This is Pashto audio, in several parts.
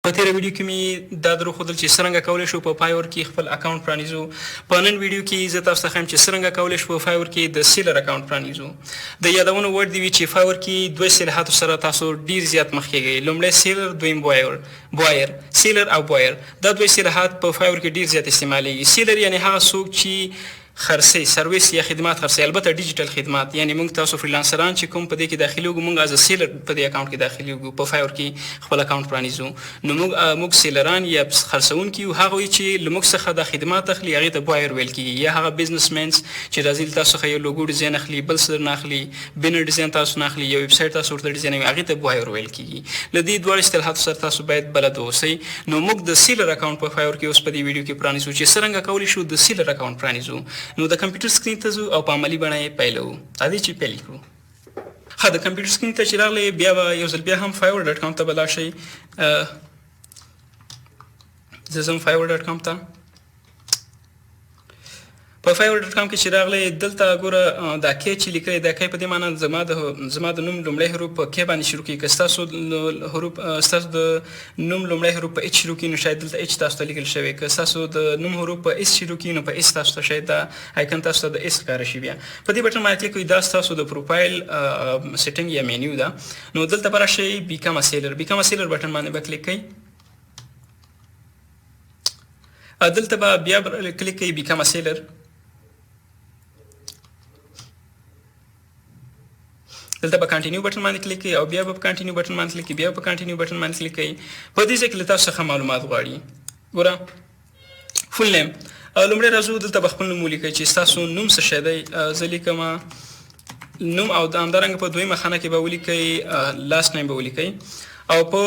په تېره ویډیو کې مې دا درښودل چې څرنګه کولی شو په فایور کې خپل اکاونټ پرانیزو. په نن ویډیو کې زه تاسو ته ښیم چې څرنګه کولی شو په فایور کې د سیلر اکاونټ پرانیزو. د یادونو وړ دي وي چې فایور کې دوه اصطلاحاتو سره تاسو ډېر زیات مخ کېږئ. لومړی سیلر، دویم بوایر. سیلر او بوایر دا دوه اصطلاحات په فایور کې ډېر زیات استعمالیږي. سیلر یعنې هغه څوک چې خرڅي سرویس یا خدمات خرڅي، البته ډیجیټل خدمات، یعنی موږ تاسو فریلانسران چې کوم په دې کې داخليږو موږ از سیلر په دې اکاونټ کې داخليږو، په فایور کې خپل اکاونټ پرانیزو. نو موږ سیلران یا خرڅونکي یو، هغه چې لموږ څخه د خدمات اخلي هغه ته بوایر ویل کیږي، یا هغه بزنسمنز چې راځي تاسو څخه یو لوګو ډیزاین اخلي، بل څه نه اخلي، بینر ډیزاین تاسو نه اخلي، یو ویب سایټ تاسو ورته ډیزاینوي، هغه ته بوایر ویل کیږي. لدې دوه اصطلاحاتو سره تاسو باید بلد اوسئ. نو موږ د سیلر اکاونټ په فایور کې اوس په دې ویډیو کې پرانیزو چې څرنګه کولی شو د سیلر اکاونټ پرانیزو. نو د کمپیوټر سکرین ته ځو او په عملي بڼه یې پیلوو. راځئ چې پیل کړو. ښه، د کمپیوټر سکرین ته چې راغلی بیا به یو ځل بیا هم فایور ډاټ کام ته به لاړ شئ. زه ځم فایور ډاټ کام ته. په فایور ډاټ کام کې چې راغلی دلته ګوره دا کې چې لیکلی، دا کې په دې معنی زما د نوم لومړی حروف په کې باندې شروع کېږي. که ستاسو د نوم لومړی حروف په ایچ شروع کېږي نو شاید دلته ایچ تاسو ته لیکل شوی. که ستاسو د نوم حروف په ایس شروع کېږي نو په ایس تاسو ته شاید دا آیکن تاسو ته د ایس ښکاره شي. بیا په دې بټن باندې کلیک کوئ. دا ستاسو د پروفایل سیټینګ یا مینیو ده. نو دلته به راشئ بیکم ا سیلر. بیکم ا سیلر بټن باندې به کلیک کوئ. دلته به بیا کلیک کوئ بیکم ا سیلر. دلته به کانټینیو بټن باندې کلیک کوئ او بیا به په کانټینیو بټن باندې کلیک کوئ، بیا په کانټینیو بټن باندې کلیک کوئ. په دې ځای کې له تاسو څخه معلومات غواړي. ګوره فول نیم، لومړی راځو دلته به خپل نوم ولیکئ چې ستاسو نوم څه شی دی. زه لیکم نوم او همدارنګه په دویمه خانه کې به ولیکئ لاست نیم به ولیکئ او په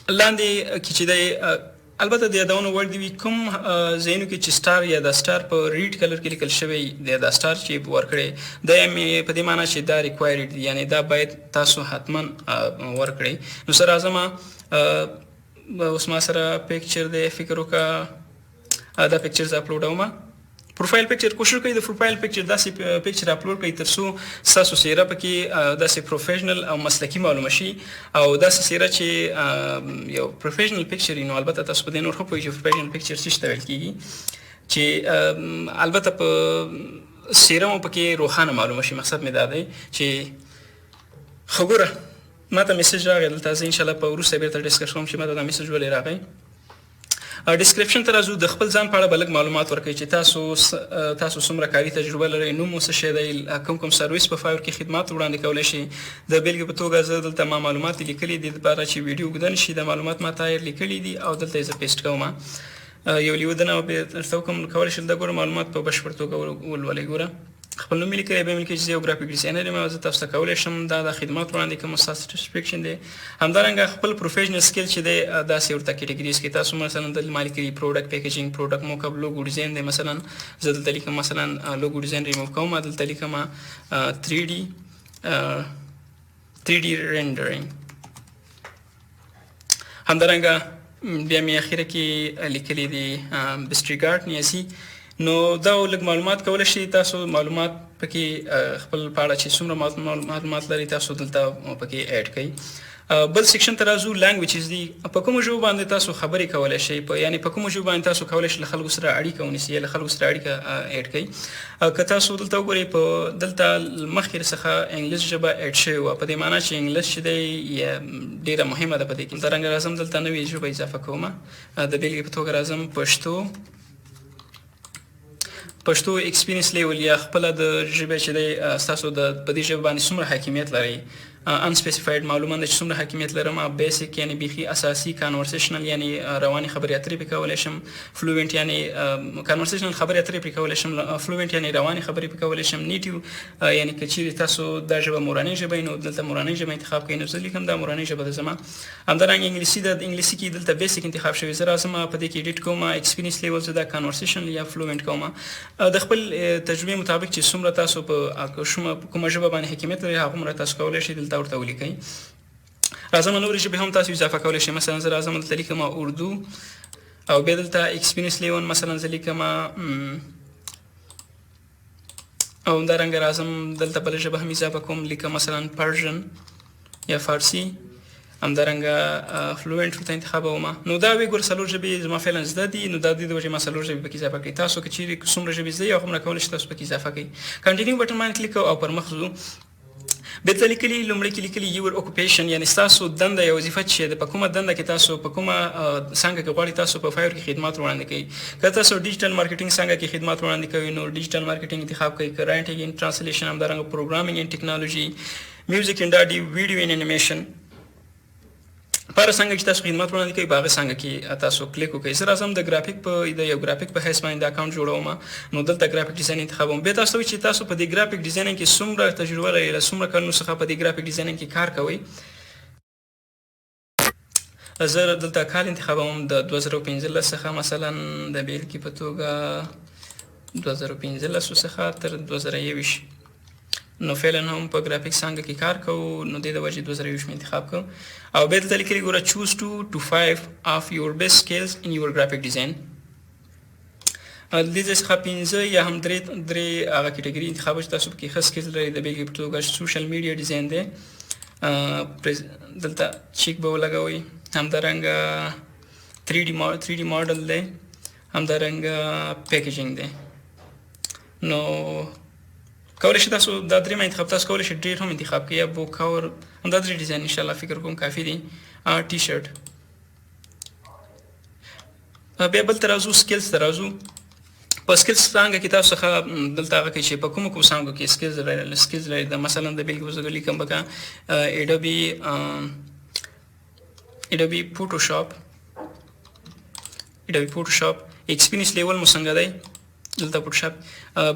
لاندې کې چې دی البته د یادونو وړ دی وي کوم ځایونو کې چې سټار یا د سټار په ریډ کلر کې لیکل شوی دی، د سټار چې ورکړی دا یې په دې معنی چې دا ریکوایرډ دی، یعنی دا باید تاسو حتما ورکړئ. نو سره راځم اوس ما سره پکچر دی، فکر وکړه دا پکچر زه اپلوډوم. پروفایل پکچر کوشش کوئ د پروفایل پکچر داسې پکچر اپلوډ کړئ تر څو ستاسو څیره پکې داسې پروفیشنل او مسلکي معلومه شي او داسې څیره چې یو پروفیشنل پکچر وي. نو البته تاسو په دې نور ښه پوهېږئ چې پروفیشنل پکچر څه ته ویل کېږي، چې البته په څیره مو پکې روښانه معلومه شي. مقصد مې دا دی چې ښه ګوره ما ته میسج راغی دلته، زه انشاءالله په وروسته بېرته ډسکس کوم چې ما ته دا میسج ولې راغی. ډسکرپشن ته راځو. د خپل ځان په اړه به لږ معلومات ورکوئ چې تاسو څومره کاري تجربه لرئ، نوم مو څه شی دی، کوم سرویس په فایور کې خدمات وړاندې کولی شي. د بیلګې په توګه زه دلته ما معلومات لیکلي دي دپاره چې ویډیو اوږده نه شي. دا معلومات ما تایر لیکلي دي او دلته یې زه پیسټ کوم. یو لیودنه درته وکړم، کولی شئ د ګوره معلومات په بشپړ توګه ولولئ. ګوره خپل نوم یې لیکلی، بیا مې لیکلی چې زه یو ګرافیک ډیزاینر یم او زه تاسو ته کولی شم دا د خدمات وړاندې کوم، ستاسو سټیسفیکشن دی. همدارنګه خپل پروفیشنل سکل چې دی داسې ورته کټګریز کې تاسو مثلا دلته ما لیکلي پروډکټ پیکیجینګ، پروډکټ موکپ، لوګو ډیزاین دی. مثلا زه دلته لیکم مثلا لوګو ډیزاین ریموو کوم، دلته لیکم 3D رینډرینګ. همدارنګه بیا مې اخیره کې لیکلي دي بسټریګارډ نیازي. نو دا لږ معلومات کولی شئ تاسو معلومات پکې خپل په اړه چې څومره معلومات لري تاسو دلته پکې اډ کړئ. بل سیکشن ته راځو، لانګویجز دي. په کومو ژبو باندې تاسو خبرې کولی شئ، یعنې په کومو ژبو باندې تاسو کولی شئ له خلکو سره اړیکه ونیسئ یا له خلکو سره اړیکه اډ کړئ. که تاسو دلته وګورئ په دلته مخکې څخه انګلیس ژبه اډ شوې وه، په دې معنی چې انګلیس چې دی ډېره مهمه ده په دې کې. همدارنګه راځم دلته نوې ژبه اضافه کوم. د بیلګې په توګه راځم پښتو ایکسپیرینس لیول یا خپله د ژبې چې دی ستاسو په دې ژبه باندې څومره حاکمیت لرئ. انسپیسیفاید معلومه ده چې څومره حاکمیت لرم. بیسیک یعنی بیخي اساسي، کانورسیشنل یعنی روانې خبرې اترې پرې کولی شم. فلوینټ یعنی کانورسیشنل خبرې اترې پرې کولی شم. فلوینټ یعنی روانې خبرې پرې کولی شم. نیټیو یعنی که چیرې تاسو دا ژبه مورنۍ ژبه وي نو دلته مورنۍ ژبه انتخاب کوئ. نو زه لیکم دا مورنۍ ژبه ده زما. همدارنګه انګلیسي ده، د انګلیسي کې دلته بیسیک انتخاب شوی. زه راځم په دې کې ایډیټ کوم، ایکسپیرینس لیول زه دا کانورسیشنل یا فلوینټ کوم. د خپل تجربې مطابق چې څومره تاسو په کومه ژبه باندې حاکمیت لرئ هغومره تاسو کولی شئ دلته ورته ولیکئ. راځم نورې ژبې هم تاسو اضافه کولی شئ. مثلا زه راځم دلته لیکم اردو او بیا دلته ایکسپیرینس لیول مثلا زه لیکم او همدارنګه راځم دلته بله ژبه هم اضافه کوم، لیکم مثلا پرژن یا فارسي. همدارنګه فلوئنټ ورته انتخابوم. نو دا وی ګور څلور ژبې زما فعلا زده دي، نو دا د دې د وجې ما څلور ژبې پکې اضافه کړي. تاسو که چیرې څومره ژبې زده یې هغومره کولی شئ تاسو پکې اضافه کړئ. کنټینیو بټن باندې کلیک کوو او پر مخ ځو. بیرته لیکلي لومړی کې لیکلي یور اوکوپیشن، یعنې ستاسو دنده یا وظیفه چې ده په کومه دنده کې تاسو په کومه څانګه کې غواړئ تاسو په فایور کې خدمات وړاندې کوئ. که تاسو ډیجیټل مارکیټینګ څانګه کې خدمات وړاندې کوئ نو ډیجیټل مارکیټینګ انتخاب کوئ. که رایټینګ اینډ ټرانسلیشن، همدارنګه پروګرامینګ اینډ ټیکنالوژي، میوزیک اینډ آډیو، ویډیو اینډ انیمیشن، په هره څانګه چې تاسو خدمات وړاندې کوئ په هغه څانګه کې تاسو کلیک وکړئ. زه راځم د ګرافیک د یو ګرافیک په حیث باندې د اکاونټ جوړوم، نو دلته ګرافیک ډیزاین انتخابوم. بیا تاسو ته وایي چې تاسو په دې ګرافیک ډیزاینینګ کې څومره تجربه لرئ، له څومره کلونو څخه په دې ګرافیک ډیزاینینګ کې کار کوئ. زه دلته کال انتخابوم د 2015 څخه، مثلا د بیلګې په توګه 2015 څخه تر 2021. نو فعلا هم په ګرافیک څانګه کې کار کوو، نو دې د وجې 2021 مې انتخاب کړ. او بیا دلته لیکلي ګوره choose 2 to 5 of your best skills in your graphic design. د دې څخه 5 یا هم درې هغه کټګوري انتخاب چې تاسو پکې ښه سکیل لرئ. د بیلګې په توګه سوشل میډیا ډیزاین دی، دلته چیک به ولګوئ. همدارنګه 3D ماډل دی، همدارنګه پیکیجینګ دی. نو کولی شئ تاسو دا درې انتخاب تاسو کولی شئ ډېر هم انتخاب کړئ، یا بوک کور همدا درې ډیزاین انشاءالله فکر کوم کافي دي. ټي شرټ. بیا بل ته راځو، سکلز ته راځو. په سکلز څانګه کې تاسو څخه دلته هغه کوي چې په کومو څانګو کې سکلز لرئ. د مثلا د بیلګې په توګه لیکم بکه ایډوبي فوټوشاپ، ایکسپیرینس لیول مو څنګه دی. دلته فوټوشاپ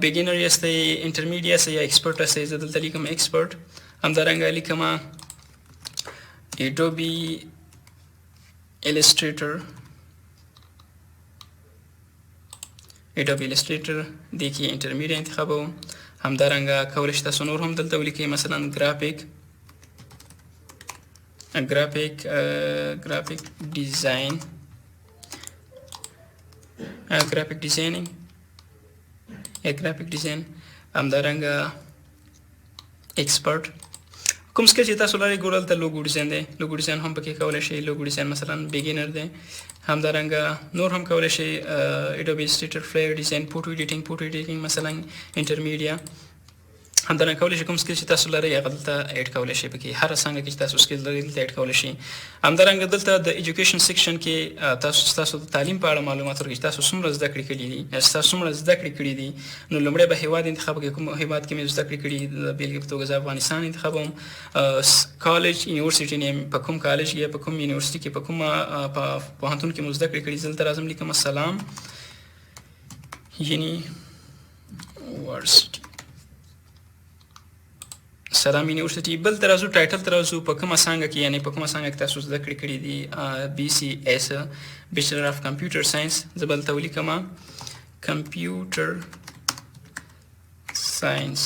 بیګینر یاستئ، انټرمیډیټ یاستئ یا ایکسپرټ یاستئ. زه دلته لیکم ایکسپرټ. همدارنګه لیکم ایډوبي ایلسټریټر، دې کې انټرمیډیټ انتخابوم. همدارنګه کولی شئ تاسو نور هم دلته ولیکئ، مثلا ګرافیک ډیزاین، ګرافیک ډیزاین، همدارنګه ایکسپرټ. کوم سکل چې تاسو لرئ ګورل ته لوګو ډیزاین دی، لوګو ډیزاین هم پکې کولی شئ. لوګو ډیزاین مثلا بیګینر دی. همدارنګه نور هم کولی شئ ایډوبي ایلسټریټر، فلایر ډیزاین، فوټو ایډیټینګ مثلا انټرمیډیا. همدارنګه کولی شئ کوم سکل چې تاسو لرئ هغه دلته ایډ کولی شئ. پکې هره څانګه کې چې تاسو سکل لرئ دلته ایډ کولی شئ. همدارنګه دلته د ایجوکیشن سیکشن کې تاسو د تعلیم په اړه معلومات ورکړئ چې تاسو څومره زده کړې کړي دي، نو لومړی به هیواد انتخاب کړئ، کوم هیواد کې مې زده کړې کړي. د بیلګې په توګه زه افغانستان انتخابوم. کالج یونیورسټي نیم، په کوم کالج یا په کوم یونیورسټي کې په کومه پوهنتون کې مو زده کړې کړي. دلته راځم لیکم سلام یونیورسټي، سلام یونیورسټي. بل ته راځو، ټایټل ته راځو، په کومه څانګه کې یعنې په کومه څانګه کې تاسو زده کړې کړي دي. BCS بیچلر آف کمپیوټر ساینس. زه به دلته ولیکم کمپیوټر ساینس.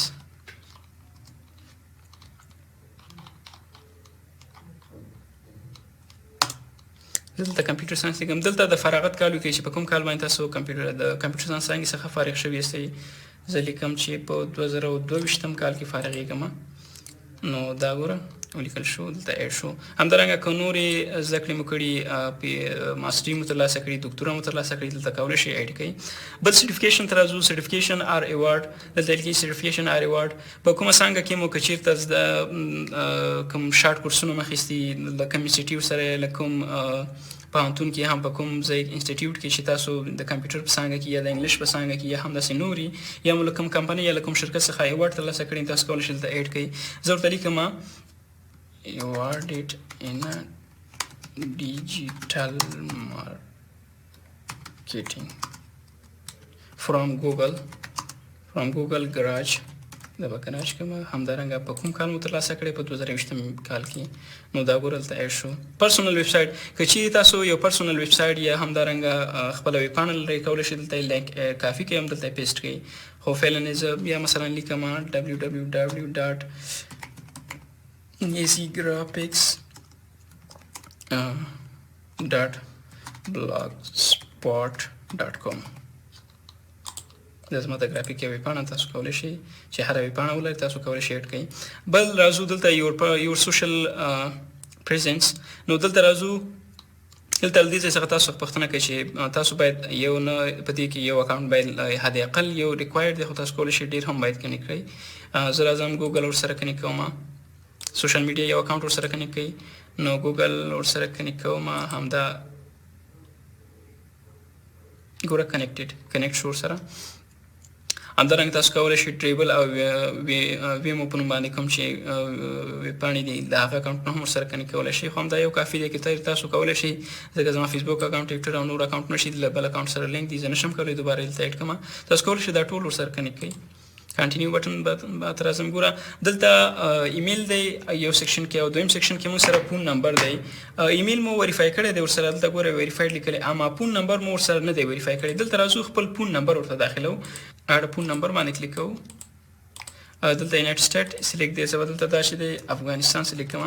دلته کمپیوټر ساینس لیکم. دلته د فراغت کال ولیکئ چې په کوم کال باندې تاسو د کمپیوټر ساینس څانګې څخه فارغ شوي یاستئ. زه لیکم چې په 2022 کال کې فارغېږم. نو دا ګوره ولیکل شو، دلته ایډ شو. همدارنګه که نورې زده کړې مو کړي، ماسټري مو ترلاسه کړي، دوکتورا مو ترلاسه کړي، دلته کولی شئ ایډ کړئ. بل سرټیفیکیشن ته راځو. سرټیفیکیشن آر ایوارډ، دلته لیکي سرټیفیکیشن آر ایوارډ. په کومه څانګه کې مو که چېرته کوم شارټ کورسونه مو اخیستي، له کوم انسټیټیوټ سره، له کوم پوهنتون کې، هم په کوم ځای انسټیټیوټ کې چې تاسو د کمپیوټر په څانګه کې یا د انګلیش په څانګه کې یا هم داسې نوري، یا مو له کوم کمپنۍ یا له کوم شرکت څخه ایوارډ ترلاسه کړي، تاسو کولی شئ دلته ایډ کړئ. زه ورته لیکم awarded in digital marketing from Google Garage. د بکناج کومه. همدارنګه په کوم کال مو ترلاسه کړی، په 2020 کال کې. نو دا ګوره دلته ایډ شو. پرسونل ویب سایټ، که چیرې تاسو یو پرسونل ویب سایټ یا همدارنګه خپله ویب پاڼه لرئ، کولی شئ دلته لینک کافي کړئ، هم دلته پیسټ کړئ. خو فعلا زه بیا مثلا لیکم www.easygraphics.blogspot.com. دا زما د ګرافیک یوې پاڼه، تاسو کولی شئ چې هره یوې پاڼه ولرئ، تاسو کولی شئ ایډ کړئ. بل راځو دلته یور سوشل پریزنس. نو دلته راځو. دلته له دې ځای څخه تاسو پوښتنه کوي چې تاسو باید یو نه په دې کې یو اکاونټ باید حد اقل یو ریکوایر دی، خو تاسو کولی شئ ډېر هم باید کنیکټ کړئ. زه راځم ګوګل ورسره کنیکټ کوم، سوشل میډیا یو اکاونټ ورسره کنیکټ کوي، نو ګوګل ورسره کنیکټ کوم، همدا ګوره کنیکټ شو ورسره. همدارنګه تاسو کولی شئ ټریبل او ویمو په نوم باندې کوم چې ویبپاڼې دي د هغه اکاونټونه هم ورسره کنیکټ کولی شئ. خو همدا یو کافي دی چې تاسو کولی شئ، ځکه زما فیسبوک اکاونټ، ټویټر او نور اکاونټونه چې له بل اکاونټ سره لینک دي، زه نشم کولی دوباره دلته ایډ کړم. تاسو کولی شئ دا ټول ورسره کنیکټ کړئ. کنټینیو بټن به تر راځم. ګوره دلته ایمیل دی یو سیکشن کې، او دویم سیکشن کې موږ سره فون نمبر دی. ایمیل مو ویریفای کړی دی ورسره، دلته ګوره ویریفایډ لیکلی، اما فون نمبر مو ورسره نه دی ویریفای کړی. دلته راځو خپل فون نمبر ورته داخلو، اډ فون نمبر باندې کلیک کوو. دلته یونایټډ سټیټ سلیکټ دی، زه به دلته دا چې دی افغانستان سلیکټ کوم.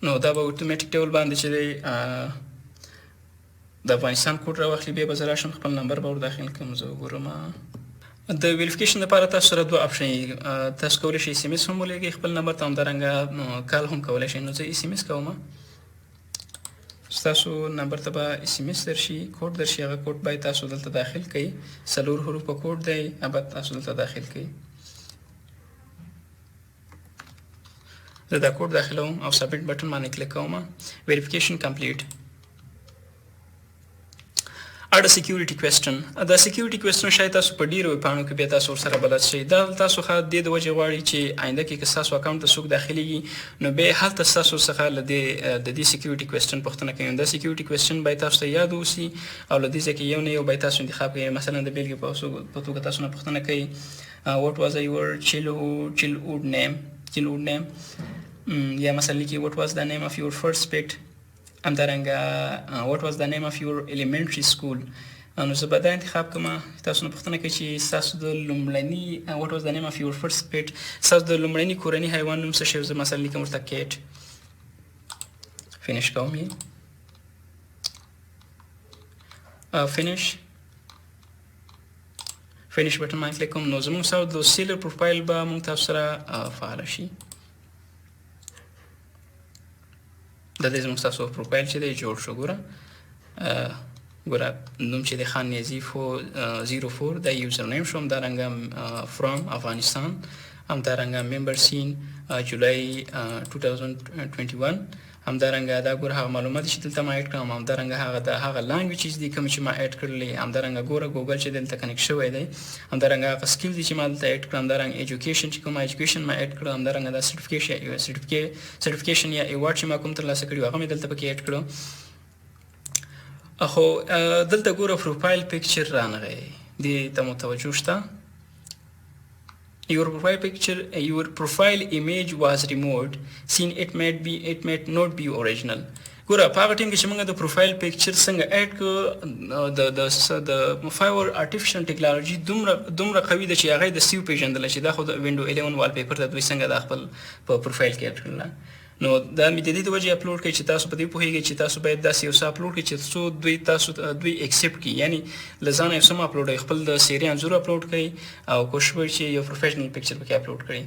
نو دا به اتوماتیک ډول باندې چې دی د افغانستان کوډ راواخلي. بیا به زه راشم خپل نمبر به ور داخل کړم. زه وګورم د ویریفیکیشن لپاره تاسو سره دوه اپشن دي. تاسو کولی شئ اس ام اس هم ولېږئ خپل نمبر ته، همدارنګه کال هم کولی شئ. نو زه اس ام اس کوم، ستاسو نمبر ته به اس ام اس درشي، کوډ درشي، هغه کوډ باید تاسو دلته داخل کړئ. 4 حروفه کوډ دی، هغه تاسو دلته داخل کړئ. زه دا کوډ داخلوم او سبمیټ بټن باندې کلیک کوم. ویریفیکیشن کمپلیټ. اډ سکیورټي کوېسچن. دا سکیورټي کوېسچن شاید تاسو په ډیرو ویبپاڼو کې بیا تاسو ورسره بلد شئ. دا تاسو ښه د دې د وجې غواړي چې آینده کې که ستاسو اکاونټ ته څوک داخلیږي، نو بیا هلته ستاسو څخه له د دې سکیورټي کوېسچن پوښتنه کوي. دا سکیورټي کوېسچن باید تاسو ته یاد اوسي، او له دې ځای کې یو نه یو باید تاسو انتخاب کړئ. مثلا د بېلګې په توګه تاسو نه پوښتنه کوي what was your childhood name، یا مثلا لیکي what was the name of your first pet، همدارنګه what was the name of your elementary school. نو زه به دا انتخاب کوم. تاسو نه پوښتنه کوي چې ستاسو د لومړني what was the name of your first pet، ستاسو د لومړني کورني حیوان نوم څه شی. زه مثلا لیکم ورته کیټ. فینش کوم یې، فینش بټن باندې کلیک کوم. نو زموږ سره د سیلر پروفایل به موږ تاسو سره فعال شي. دا د زموږ ستاسو پروفایل چې دی جوړ شو. ګوره نوم چې دی خان نیازي 04 دا یوزر نیم شو، همدارنګه فرام افغانستان، همدارنګه ممبر سین جولای 2021، همدارنګه دا ګوره هغه معلومات چې دلته ما ایډ کړم، همدارنګه هغه لانګویجز دي کوم چې ما ایډ کړلې، همدارنګه ګوره ګوګل چې دلته کنیکټ شوی دی، همدارنګه هغه سکیل دي چې ما دلته ایډ کړم، همدارنګه ایجوکیشن چې کوم ایجوکیشن ما ایډ کړم، همدارنګه دا سرټیفیکیشن یا ایوارډ چې ما کوم ترلاسه کړی هغه مې دلته پکې ایډ کړو. خو دلته ګوره پروفایل پکچر رانغی، دې ته متوجه شته. Your profile image was removed since it might not be original. ګوره په هغه ټیم کې چې موږ د پروفایل پکچر څنګه ایډ کړو، د فایور آرټیفیشل ټیکنالوژي دومره قوي ده چې هغه د سیو پیژندل چې دا خو د وینډو 11 وال پیپر ته دوی څنګه د خپل په پروفایل کې ایډ کړل. نو دا مې د دې د وجې اپلوډ کړئ چې تاسو په دې پوهیږئ چې تاسو باید داسې یو څه اپلوډ کړئ چې څو دوی ایکسپټ کړي، یعنی له ځانه یو څه مه اپلوډ کړئ، خپل د سیرې انځور اپلوډ کړئ او کوشش وکړئ چې یو پروفیشنل پکچر پکې اپلوډ کړئ.